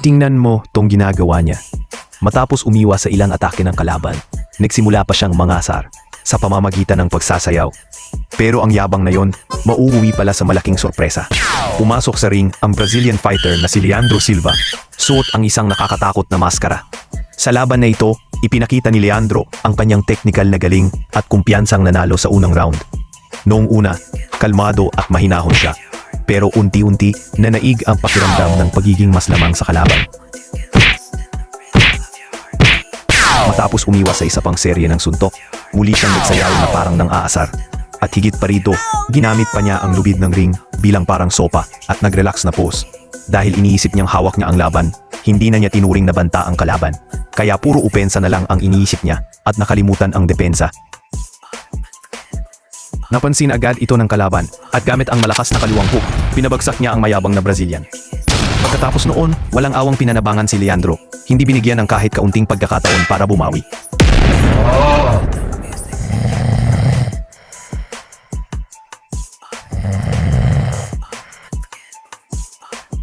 Tingnan mo tong ginagawa niya. Matapos umiwas sa ilang atake ng kalaban, nagsimula pa siyang mangasar sa pamamagitan ng pagsasayaw. Pero ang yabang na yon, mauuwi pala sa malaking sorpresa. Pumasok sa ring ang Brazilian fighter na si Leandro Silva, suot ang isang nakakatakot na maskara. Sa laban na ito, ipinakita ni Leandro ang kanyang technical na galing at kumpiyansang nanalo sa unang round. Noong una, kalmado at mahinahon siya. Pero unti-unti nanaig ang pakiramdam ng pagiging mas lamang sa kalaban. Matapos umiwas sa isa pang serye ng suntok, muli siyang nagsayaw na parang nang aasar. At higit pa rito, ginamit pa niya ang lubid ng ring bilang parang sopa at nag-relax na pose. Dahil iniisip niyang hawak niya ang laban, hindi na niya tinuring na banta ang kalaban. Kaya puro upensa na lang ang iniisip niya at nakalimutan ang depensa. Napansin agad ito ng kalaban at gamit ang malakas na kaliwang hook, pinabagsak niya ang mayabang na Brazilian. Pagkatapos noon, walang awang pinanabangan si Leandro. Hindi binigyan ng kahit kaunting pagkakataon para bumawi.